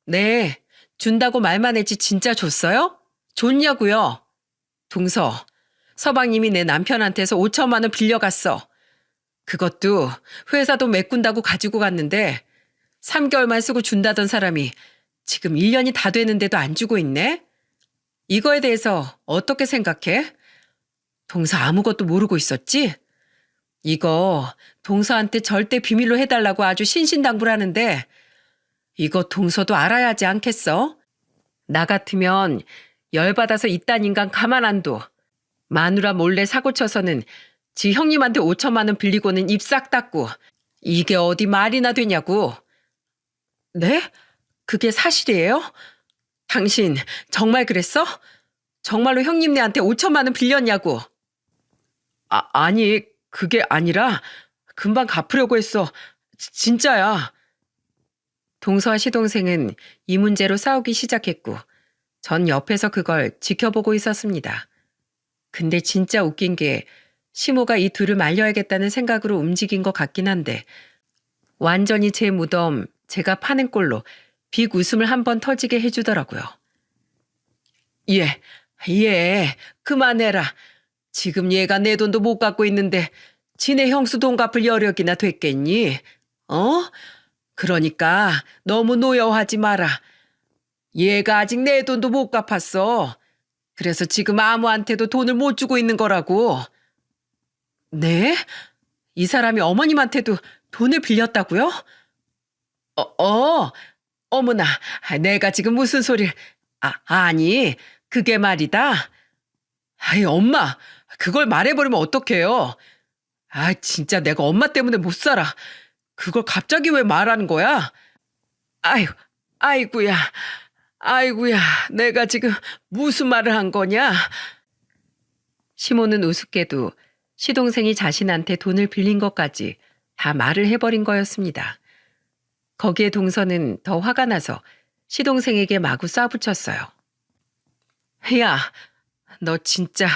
네, 준다고 말만 했지 진짜 줬어요? 줬냐고요? 동서, 서방님이 내 남편한테서 5천만 원 빌려갔어. 그것도 회사 돈 메꾼다고 가지고 갔는데 3개월만 쓰고 준다던 사람이 지금 1년이 다 되는데도 안 주고 있네? 이거에 대해서 어떻게 생각해? 동서 아무것도 모르고 있었지? 이거 동서한테 절대 비밀로 해달라고 아주 신신당부라는데 이거 동서도 알아야 하지 않겠어? 나 같으면 열받아서 이딴 인간 가만 안 둬. 마누라 몰래 사고 쳐서는 지 형님한테 5천만 원 빌리고는 입 싹 닫고 이게 어디 말이나 되냐고. 네? 그게 사실이에요? 당신 정말 그랬어? 정말로 형님네한테 5천만 원 빌렸냐고. 아니 그게 아니라 금방 갚으려고 했어. 진짜야. 동서와 시동생은 이 문제로 싸우기 시작했고 전 옆에서 그걸 지켜보고 있었습니다. 근데 진짜 웃긴 게 시모가 이 둘을 말려야겠다는 생각으로 움직인 것 같긴 한데 완전히 제 무덤 제가 파는 꼴로 빅 웃음을 한번 터지게 해주더라고요. 예, 그만해라. 지금 얘가 내 돈도 못 갖고 있는데 지네 형수 돈 갚을 여력이나 됐겠니? 어? 그러니까 너무 노여워하지 마라. 얘가 아직 내 돈도 못 갚았어. 그래서 지금 아무한테도 돈을 못 주고 있는 거라고. 네? 이 사람이 어머님한테도 돈을 빌렸다고요? 어머나, 내가 지금 무슨 소리를. 아니, 그게 말이다. 아이, 엄마, 그걸 말해버리면 어떡해요? 진짜 내가 엄마 때문에 못 살아. 그걸 갑자기 왜 말하는 거야? 아이고야, 내가 지금 무슨 말을 한 거냐? 시모는 우습게도 시동생이 자신한테 돈을 빌린 것까지 다 말을 해버린 거였습니다. 거기에 동서는 더 화가 나서 시동생에게 마구 쏴붙였어요. 야, 너 진짜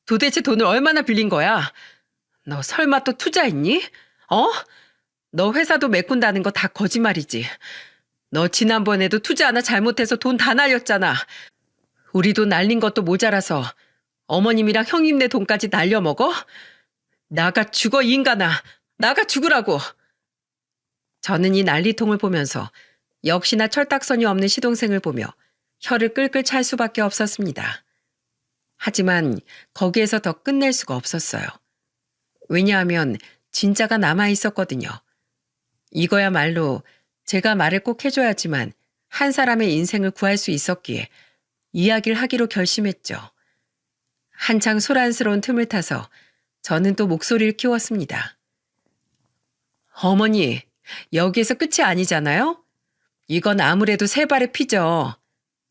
도대체 돈을 얼마나 빌린 거야? 너 설마 또 투자했니? 너 회사도 메꾼다는 거 다 거짓말이지. 너 지난번에도 투자 하나 잘못해서 돈 다 날렸잖아. 우리 돈 날린 것도 모자라서 어머님이랑 형님네 돈까지 날려먹어? 나가 죽어 이 인간아. 나가 죽으라고. 저는 이 난리통을 보면서 역시나 철딱선이 없는 시동생을 보며 혀를 끌끌 찰 수밖에 없었습니다. 하지만 거기에서 더 끝낼 수가 없었어요. 왜냐하면 진짜가 남아있었거든요. 이거야말로 제가 말을 꼭 해줘야지만 한 사람의 인생을 구할 수 있었기에 이야기를 하기로 결심했죠. 한창 소란스러운 틈을 타서 저는 또 목소리를 키웠습니다. 어머니, 여기에서 끝이 아니잖아요? 이건 아무래도 세 발의 피죠.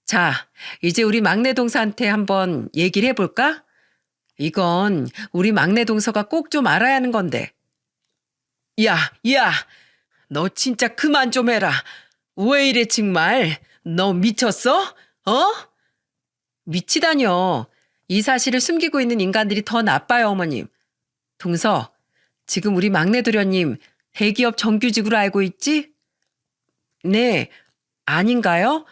자, 이제 우리 막내 동서한테 한번 얘기를 해볼까? 이건 우리 막내 동서가 꼭 좀 알아야 하는 건데. 야, 너 진짜 그만 좀 해라. 왜 이래 정말? 너 미쳤어? 미치다뇨. 이 사실을 숨기고 있는 인간들이 더 나빠요, 어머님. 동서, 지금 우리 막내 도련님 대기업 정규직으로 알고 있지? 네, 아닌가요?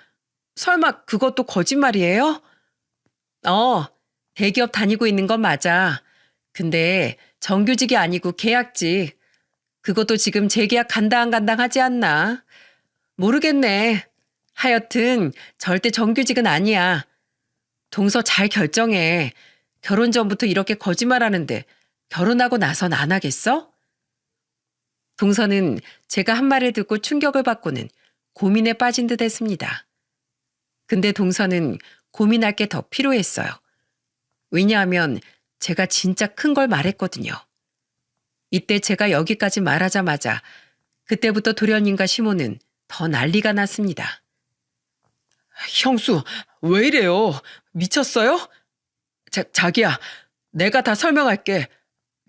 설마 그것도 거짓말이에요? 대기업 다니고 있는 건 맞아. 근데 정규직이 아니고 계약직. 그것도 지금 재계약 간당간당하지 않나? 모르겠네. 하여튼 절대 정규직은 아니야. 동서 잘 결정해. 결혼 전부터 이렇게 거짓말하는데 결혼하고 나선 안 하겠어? 동서는 제가 한 말을 듣고 충격을 받고는 고민에 빠진 듯 했습니다. 근데 동서는 고민할 게 더 필요했어요. 왜냐하면 제가 진짜 큰 걸 말했거든요. 이때 제가 여기까지 말하자마자 그때부터 도련님과 시모는 더 난리가 났습니다. 형수, 왜 이래요? 미쳤어요? 자기야, 내가 다 설명할게.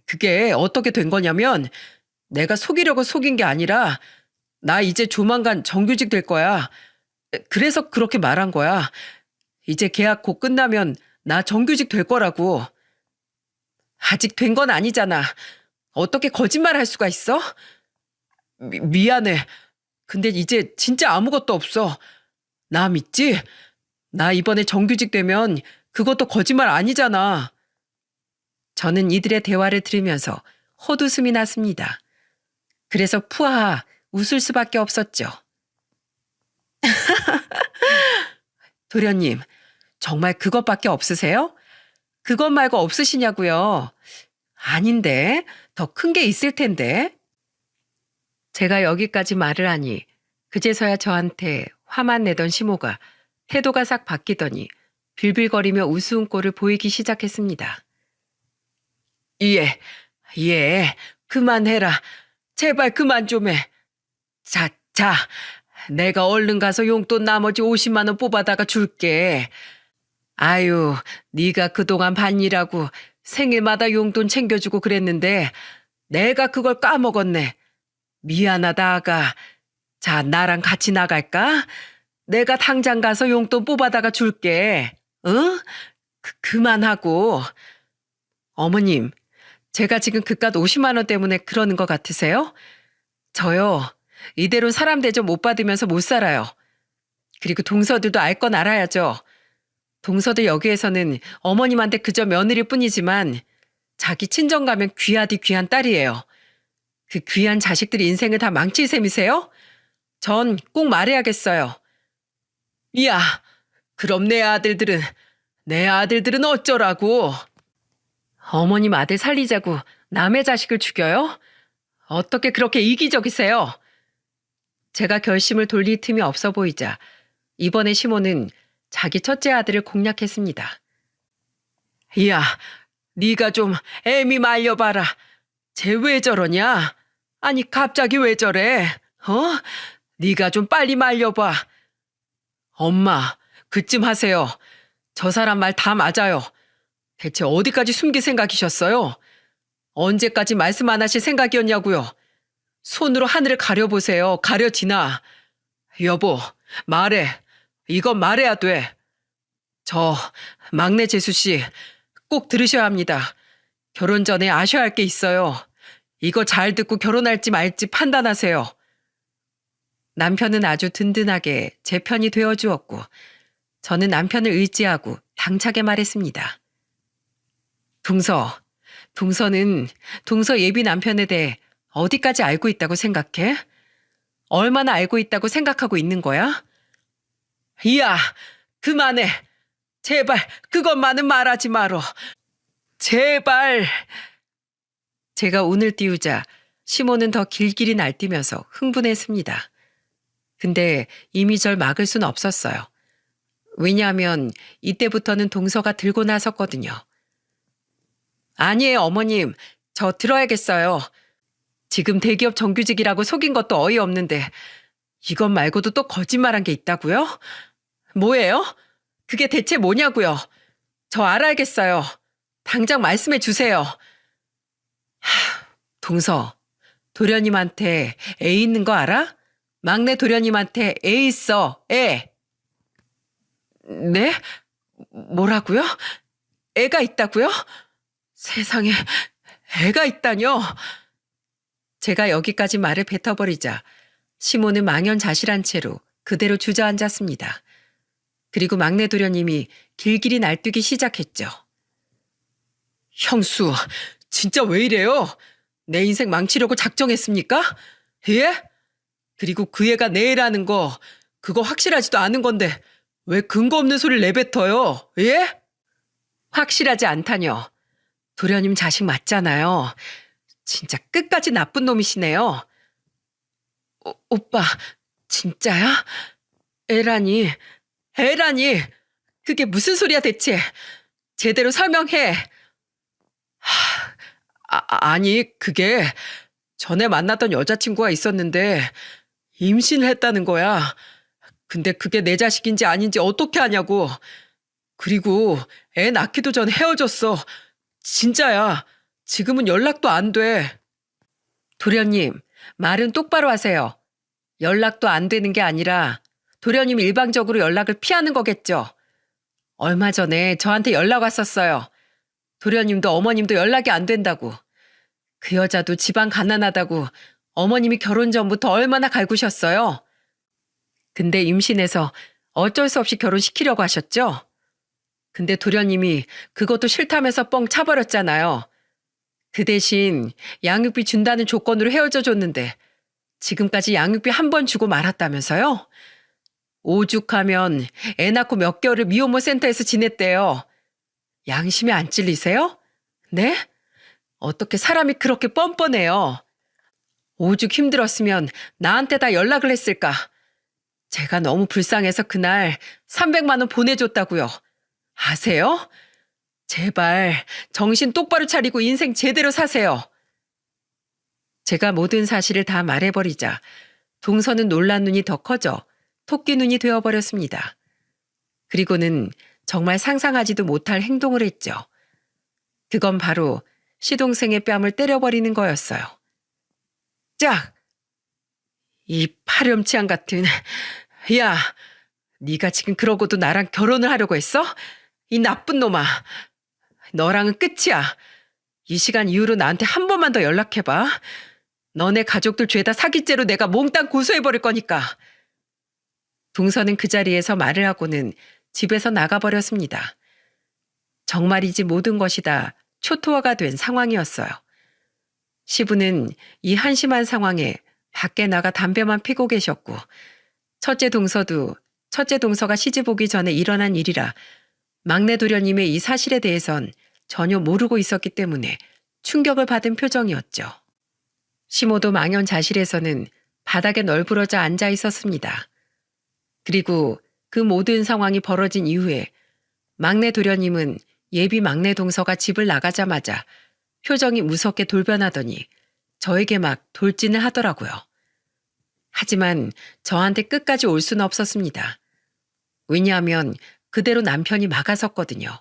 그게 어떻게 된 거냐면 내가 속이려고 속인 게 아니라 나 이제 조만간 정규직 될 거야. 그래서 그렇게 말한 거야. 이제 계약 곧 끝나면 나 정규직 될 거라고. 아직 된 건 아니잖아. 어떻게 거짓말 할 수가 있어? 미안해. 근데 이제 진짜 아무것도 없어. 나 믿지? 나 이번에 정규직 되면 그것도 거짓말 아니잖아. 저는 이들의 대화를 들으면서 헛웃음이 났습니다. 그래서 푸하하 웃을 수밖에 없었죠. 도련님, 정말 그것밖에 없으세요? 그것 말고 없으시냐고요? 아닌데, 더 큰 게 있을 텐데. 제가 여기까지 말을 하니 그제서야 저한테 화만 내던 시모가 태도가 싹 바뀌더니 빌빌거리며 우스운 꼴을 보이기 시작했습니다. 예, 그만해라. 제발 그만 좀 해. 자, 내가 얼른 가서 용돈 나머지 50만 원 뽑아다가 줄게. 아유, 네가 그동안 반일하고 생일마다 용돈 챙겨주고 그랬는데 내가 그걸 까먹었네. 미안하다, 아가. 자, 나랑 같이 나갈까? 내가 당장 가서 용돈 뽑아다가 줄게. 응? 그만하고. 어머님, 제가 지금 그깟 50만 원 때문에 그러는 것 같으세요? 저요, 이대로 사람 대접 못 받으면서 못 살아요. 그리고 동서들도 알 건 알아야죠. 동서들 여기에서는 어머님한테 그저 며느리일 뿐이지만 자기 친정 가면 귀하디 귀한 딸이에요. 그 귀한 자식들이 인생을 다 망칠 셈이세요? 전 꼭 말해야겠어요. 이야, 그럼 내 아들들은 어쩌라고? 어머님 아들 살리자고 남의 자식을 죽여요? 어떻게 그렇게 이기적이세요? 제가 결심을 돌릴 틈이 없어 보이자 이번에 시모는 자기 첫째 아들을 공략했습니다. 이야, 네가 좀 애미 말려봐라. 쟤 왜 저러냐? 아니 갑자기 왜 저래? 네가 좀 빨리 말려봐. 엄마, 그쯤 하세요. 저 사람 말 다 맞아요. 대체 어디까지 숨길 생각이셨어요? 언제까지 말씀 안 하실 생각이었냐고요? 손으로 하늘을 가려보세요. 가려지나. 여보, 말해. 이건 말해야 돼. 저 막내 재수 씨 꼭 들으셔야 합니다. 결혼 전에 아셔야 할 게 있어요. 이거 잘 듣고 결혼할지 말지 판단하세요. 남편은 아주 든든하게 제 편이 되어주었고 저는 남편을 의지하고 당차게 말했습니다. 동서는 동서 예비 남편에 대해 어디까지 알고 있다고 생각해? 얼마나 알고 있다고 생각하고 있는 거야? 이야, 그만해. 제발 그것만은 말하지 마라. 제발. 제가 운을 띄우자 시모는 더 길길이 날뛰면서 흥분했습니다. 근데 이미 절 막을 순 없었어요. 왜냐하면 이때부터는 동서가 들고 나섰거든요. 아니에요, 어머님. 저 들어야겠어요. 지금 대기업 정규직이라고 속인 것도 어이없는데 이것 말고도 또 거짓말한 게 있다고요? 뭐예요? 그게 대체 뭐냐고요? 저 알아야겠어요. 당장 말씀해 주세요. 동서, 도련님한테 애 있는 거 알아? 막내 도련님한테 애 있어, 애. 네? 뭐라고요? 애가 있다고요? 세상에, 애가 있다뇨? 제가 여기까지 말을 뱉어버리자 시모는 망연자실한 채로 그대로 주저앉았습니다. 그리고 막내 도련님이 길길이 날뛰기 시작했죠. 형수, 진짜 왜 이래요? 내 인생 망치려고 작정했습니까? 예? 그리고 그 애가 내 애라는 거, 그거 확실하지도 않은 건데 왜 근거 없는 소리를 내뱉어요? 예? 확실하지 않다뇨. 도련님 자식 맞잖아요. 진짜 끝까지 나쁜 놈이시네요. 오빠, 진짜야? 애라니, 애라니. 그게 무슨 소리야 대체. 제대로 설명해. 아니, 그게 전에 만났던 여자친구가 있었는데 임신을 했다는 거야. 근데 그게 내 자식인지 아닌지 어떻게 아냐고. 그리고 애 낳기도 전 헤어졌어. 진짜야. 지금은 연락도 안 돼. 도련님, 말은 똑바로 하세요. 연락도 안 되는 게 아니라 도련님 일방적으로 연락을 피하는 거겠죠. 얼마 전에 저한테 연락 왔었어요. 도련님도 어머님도 연락이 안 된다고. 그 여자도 집안 가난하다고 어머님이 결혼 전부터 얼마나 갈구셨어요. 근데 임신해서 어쩔 수 없이 결혼시키려고 하셨죠? 근데 도련님이 그것도 싫다면서 뻥 차버렸잖아요. 그 대신 양육비 준다는 조건으로 헤어져 줬는데 지금까지 양육비 한 번 주고 말았다면서요? 오죽하면 애 낳고 몇 개월을 미혼모 센터에서 지냈대요. 양심에 안 찔리세요? 네? 어떻게 사람이 그렇게 뻔뻔해요? 오죽 힘들었으면 나한테 다 연락을 했을까? 제가 너무 불쌍해서 그날 300만 원 보내줬다고요. 아세요? 제발 정신 똑바로 차리고 인생 제대로 사세요. 제가 모든 사실을 다 말해버리자 동서는 놀란 눈이 더 커져 토끼 눈이 되어버렸습니다. 그리고는 정말 상상하지도 못할 행동을 했죠. 그건 바로 시동생의 뺨을 때려버리는 거였어요. 짝! 이 파렴치한 같은... 야, 네가 지금 그러고도 나랑 결혼을 하려고 했어? 이 나쁜 놈아. 너랑은 끝이야. 이 시간 이후로 나한테 한 번만 더 연락해봐. 너네 가족들 죄다 사기죄로 내가 몽땅 고소해버릴 거니까. 동서는 그 자리에서 말을 하고는 집에서 나가버렸습니다. 정말이지 모든 것이 다 초토화가 된 상황이었어요. 시부는 이 한심한 상황에 밖에 나가 담배만 피고 계셨고 첫째 동서가 시집 오기 전에 일어난 일이라 막내 도련님의 이 사실에 대해선 전혀 모르고 있었기 때문에 충격을 받은 표정이었죠. 시모도 망연자실해서는 바닥에 널브러져 앉아 있었습니다. 그리고 그 모든 상황이 벌어진 이후에 막내 도련님은 예비 막내 동서가 집을 나가자마자 표정이 무섭게 돌변하더니 저에게 막 돌진을 하더라고요. 하지만 저한테 끝까지 올 수는 없었습니다. 왜냐하면 그대로 남편이 막아섰거든요.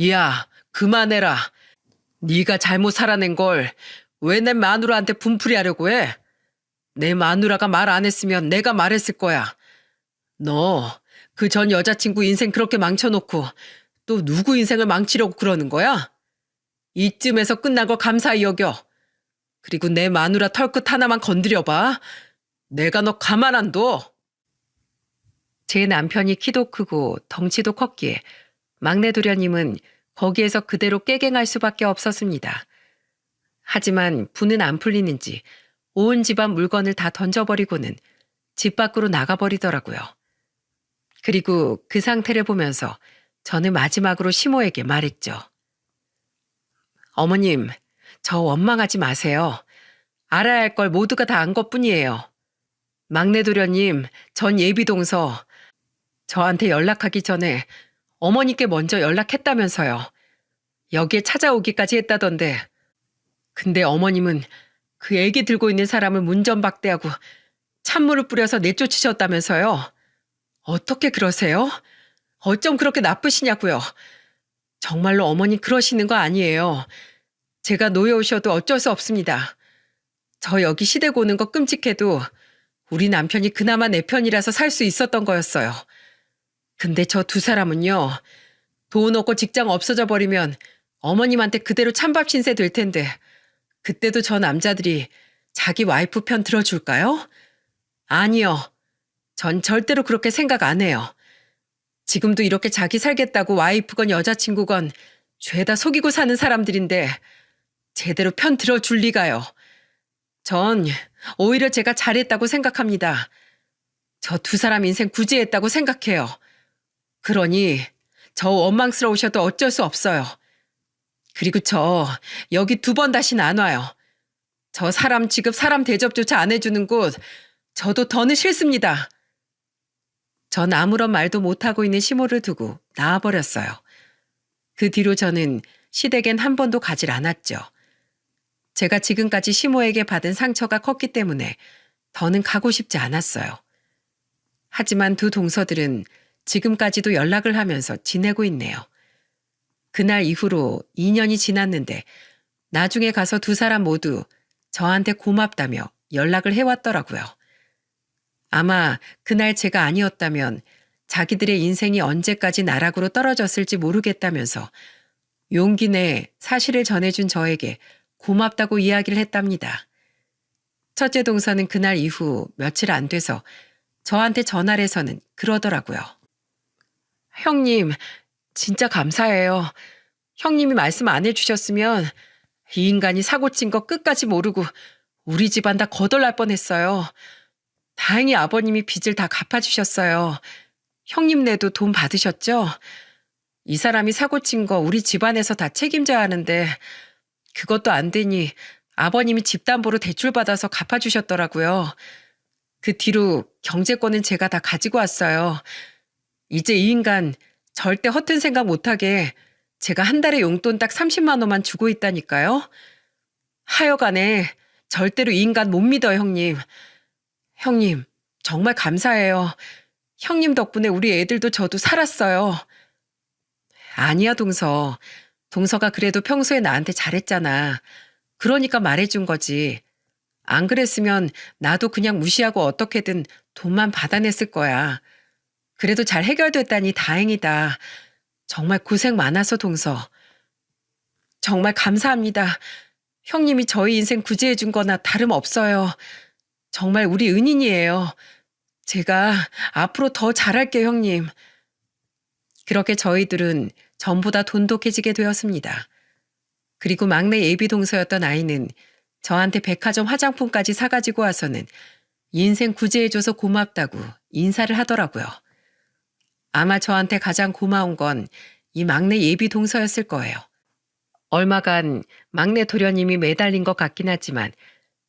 야, 그만해라. 네가 잘못 살아낸 걸 왜 내 마누라한테 분풀이하려고 해? 내 마누라가 말 안 했으면 내가 말했을 거야. 너 그 전 여자친구 인생 그렇게 망쳐놓고 또 누구 인생을 망치려고 그러는 거야? 이쯤에서 끝난 거 감사히 여겨. 그리고 내 마누라 털끝 하나만 건드려봐. 내가 너 가만 안 둬. 제 남편이 키도 크고 덩치도 컸기에 막내 도련님은 거기에서 그대로 깨갱할 수밖에 없었습니다. 하지만 분은 안 풀리는지 온 집안 물건을 다 던져버리고는 집 밖으로 나가버리더라고요. 그리고 그 상태를 보면서 저는 마지막으로 시모에게 말했죠. 어머님, 저 원망하지 마세요. 알아야 할 걸 모두가 다 안 것뿐이에요. 막내 도련님, 전 예비동서, 저한테 연락하기 전에 어머니께 먼저 연락했다면서요. 여기에 찾아오기까지 했다던데. 근데 어머님은 그 애기 들고 있는 사람을 문전박대하고 찬물을 뿌려서 내쫓으셨다면서요. 어떻게 그러세요? 어쩜 그렇게 나쁘시냐고요. 정말로 어머니 그러시는 거 아니에요. 제가 노여우셔도 어쩔 수 없습니다. 저 여기 시댁 오는 거 끔찍해도 우리 남편이 그나마 내 편이라서 살 수 있었던 거였어요. 근데 저 두 사람은요. 돈 없고 직장 없어져 버리면 어머님한테 그대로 찬밥 신세 될 텐데 그때도 저 남자들이 자기 와이프 편 들어줄까요? 아니요. 전 절대로 그렇게 생각 안 해요. 지금도 이렇게 자기 살겠다고 와이프건 여자친구건 죄다 속이고 사는 사람들인데 제대로 편 들어줄 리가요. 전 오히려 제가 잘했다고 생각합니다. 저 두 사람 인생 구제했다고 생각해요. 그러니 저 원망스러우셔도 어쩔 수 없어요. 그리고 저 여기 2번 다시는 안 와요. 저 사람 취급 사람 대접조차 안 해주는 곳 저도 더는 싫습니다. 전 아무런 말도 못하고 있는 시모를 두고 나와버렸어요. 그 뒤로 저는 시댁엔 한 번도 가질 않았죠. 제가 지금까지 시모에게 받은 상처가 컸기 때문에 더는 가고 싶지 않았어요. 하지만 두 동서들은 지금까지도 연락을 하면서 지내고 있네요. 그날 이후로 2년이 지났는데 나중에 가서 두 사람 모두 저한테 고맙다며 연락을 해왔더라고요. 아마 그날 제가 아니었다면 자기들의 인생이 언제까지 나락으로 떨어졌을지 모르겠다면서 용기 내 사실을 전해준 저에게 고맙다고 이야기를 했답니다. 첫째 동서는 그날 이후 며칠 안 돼서 저한테 전화를 해서는 그러더라고요. 형님, 진짜 감사해요. 형님이 말씀 안 해주셨으면 이 인간이 사고 친 거 끝까지 모르고 우리 집안 다 거덜날 뻔했어요. 다행히 아버님이 빚을 다 갚아주셨어요. 형님네도 돈 받으셨죠? 이 사람이 사고 친 거 우리 집안에서 다 책임져야 하는데 그것도 안 되니 아버님이 집담보로 대출받아서 갚아주셨더라고요. 그 뒤로 경제권은 제가 다 가지고 왔어요. 이제 이 인간 절대 허튼 생각 못하게 제가 한 달에 용돈 딱 30만 원만 주고 있다니까요. 하여간에 절대로 이 인간 못 믿어요, 형님. 형님, 정말 감사해요. 형님 덕분에 우리 애들도 저도 살았어요. 아니야, 동서. 동서가 그래도 평소에 나한테 잘했잖아. 그러니까 말해준 거지. 안 그랬으면 나도 그냥 무시하고 어떻게든 돈만 받아냈을 거야. 그래도 잘 해결됐다니 다행이다. 정말 고생 많아서 동서. 정말 감사합니다. 형님이 저희 인생 구제해준 거나 다름없어요. 정말 우리 은인이에요. 제가 앞으로 더 잘할게요, 형님. 그렇게 저희들은 전보다 돈독해지게 되었습니다. 그리고 막내 예비 동서였던 아이는 저한테 백화점 화장품까지 사가지고 와서는 인생 구제해줘서 고맙다고 인사를 하더라고요. 아마 저한테 가장 고마운 건 이 막내 예비 동서였을 거예요. 얼마간 막내 도련님이 매달린 것 같긴 하지만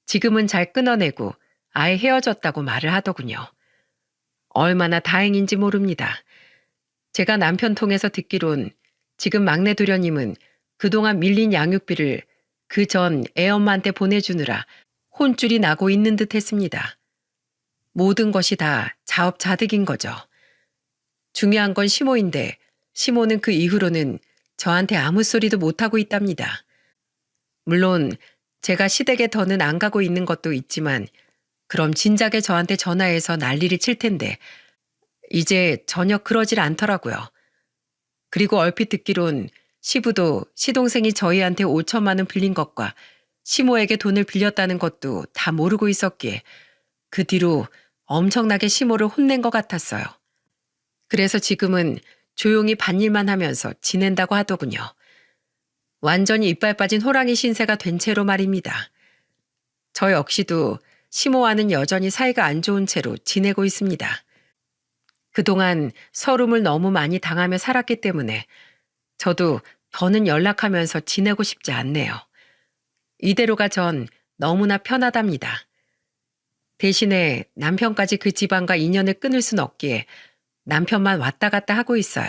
지금은 잘 끊어내고 아예 헤어졌다고 말을 하더군요. 얼마나 다행인지 모릅니다. 제가 남편 통해서 듣기론 지금 막내 도련님은 그동안 밀린 양육비를 그 전 애엄마한테 보내주느라 혼쭐이 나고 있는 듯 했습니다. 모든 것이 다 자업자득인 거죠. 중요한 건 시모인데 시모는 그 이후로는 저한테 아무 소리도 못하고 있답니다. 물론 제가 시댁에 더는 안 가고 있는 것도 있지만 그럼 진작에 저한테 전화해서 난리를 칠 텐데 이제 전혀 그러질 않더라고요. 그리고 얼핏 듣기론 시부도 시동생이 저희한테 5천만 원 빌린 것과 시모에게 돈을 빌렸다는 것도 다 모르고 있었기에 그 뒤로 엄청나게 시모를 혼낸 것 같았어요. 그래서 지금은 조용히 밭일만 하면서 지낸다고 하더군요. 완전히 이빨 빠진 호랑이 신세가 된 채로 말입니다. 저 역시도 시모와는 여전히 사이가 안 좋은 채로 지내고 있습니다. 그동안 서름을 너무 많이 당하며 살았기 때문에 저도 더는 연락하면서 지내고 싶지 않네요. 이대로가 전 너무나 편하답니다. 대신에 남편까지 그 집안과 인연을 끊을 순 없기에 남편만 왔다 갔다 하고 있어요.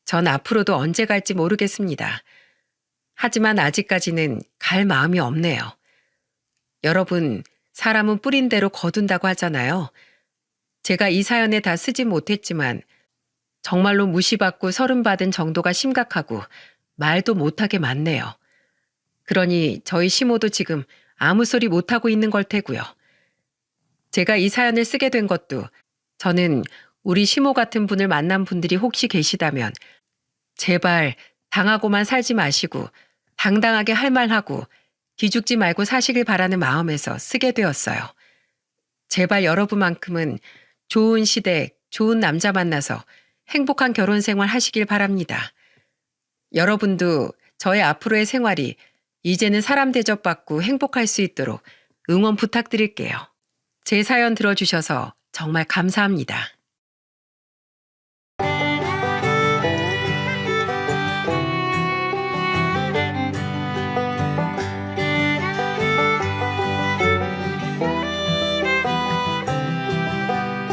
전 앞으로도 언제 갈지 모르겠습니다. 하지만 아직까지는 갈 마음이 없네요. 여러분, 사람은 뿌린 대로 거둔다고 하잖아요. 제가 이 사연에 다 쓰지 못했지만 정말로 무시받고 서름받은 정도가 심각하고 말도 못하게 많네요. 그러니 저희 시모도 지금 아무 소리 못하고 있는 걸 테고요. 제가 이 사연을 쓰게 된 것도 저는 우리 시모 같은 분을 만난 분들이 혹시 계시다면 제발 당하고만 살지 마시고 당당하게 할 말하고 기죽지 말고 사시길 바라는 마음에서 쓰게 되었어요. 제발 여러분만큼은 좋은 시댁, 좋은 남자 만나서 행복한 결혼 생활 하시길 바랍니다. 여러분도 저의 앞으로의 생활이 이제는 사람 대접받고 행복할 수 있도록 응원 부탁드릴게요. 제 사연 들어주셔서 정말 감사합니다.